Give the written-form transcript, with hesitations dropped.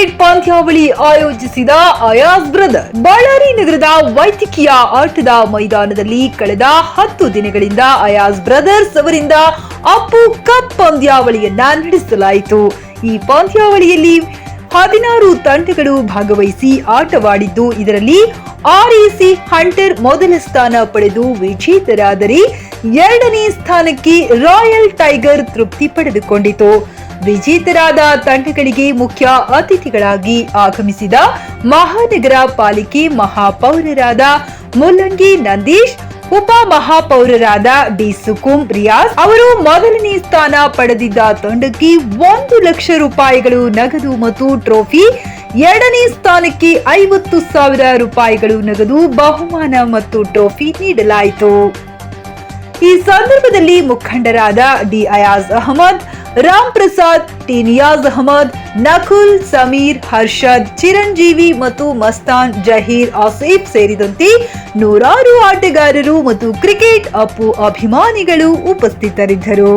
Cricket ಪಂದ್ಯಾವಳಿ ಆಯೋಜಿಸಿದ Ayaz brother. Ballari ನಗರದ ವೈದ್ಯಕೀಯ ಆಟದ ಮೈದಾನದಲ್ಲಿ ಕಳೆದ 10 ದಿನಗಳಿಂದ ಅಯಾಜ್ ಬ್ರದರ್ಸ್ ಅವರಿಂದ ಅಪ್ಪು ಕಪ್ ಪಂದ್ಯಾವಳಿಯನ್ನ ನಡೆಸಲಾಯಿತು. ಈ ಪಂದ್ಯಾವಳಿಯಲ್ಲಿ 16 ತಂಡಗಳು ಭಾಗವಹಿಸಿ ಆಟವಾಡಿದ್ದು, ಇದರಲ್ಲಿ RAC ಹಂಟರ್ ಮೊದಲ ಸ್ಥಾನ ಪಡೆದು ವಿಜೇತರಾದರೆ, 2ನೇ ಸ್ಥಾನಕ್ಕೆ ರಾಯಲ್ ಟೈಗರ್ ತೃಪ್ತಿ ಪಡೆದುಕೊಂಡಿತು. ವಿಜೇತರಾದ ತಂಡಗಳಿಗೆ ಮುಖ್ಯ ಅತಿಥಿಗಳಾಗಿ ಆಗಮಿಸಿದ ಮಹಾನಗರ ಪಾಲಿಕೆ ಮಹಾಪೌರರಾದ ಮುಲ್ಲಂಗಿ ನಂದೀಶ್, ಉಪ ಮಹಾಪೌರರಾದ ಡಿ ಸುಕುಂ ರಿಯಾಜ್ ಅವರು ಮೊದಲನೇ ಸ್ಥಾನ ಪಡೆದಿದ್ದ ತಂಡಕ್ಕೆ 1 ಲಕ್ಷ ರೂಪಾಯಿಗಳು ನಗದು ಮತ್ತು ಟ್ರೋಫಿ, 2ನೇ ಸ್ಥಾನಕ್ಕೆ 50,000 ರೂಪಾಯಿಗಳು ನಗದು ಬಹುಮಾನ ಮತ್ತು ಟ್ರೋಫಿ ನೀಡಲಾಯಿತು. ಈ ಸಂದರ್ಭದಲ್ಲಿ ಮುಖಂಡರಾದ ಡಿ ಅಯಾಜ್ ಅಹಮದ್, ರಾಮ್ ಪ್ರಸಾದ್, ಟಿ ನಿಯಾಜ್ ಅಹಮದ್, ನಕುಲ್, ಸಮೀರ್, ಹರ್ಷದ್, ಚಿರಂಜೀವಿ ಮತ್ತು ಮಸ್ತಾನ್, ಜಹೀರ್, ಆಸಿಫ್ ಸೇರಿದಂತೆ ನೂರಾರು ಆಟಗಾರರು ಮತ್ತು ಕ್ರಿಕೆಟ್ ಅಪ್ಪು ಅಭಿಮಾನಿಗಳು ಉಪಸ್ಥಿತರಿದ್ದರು.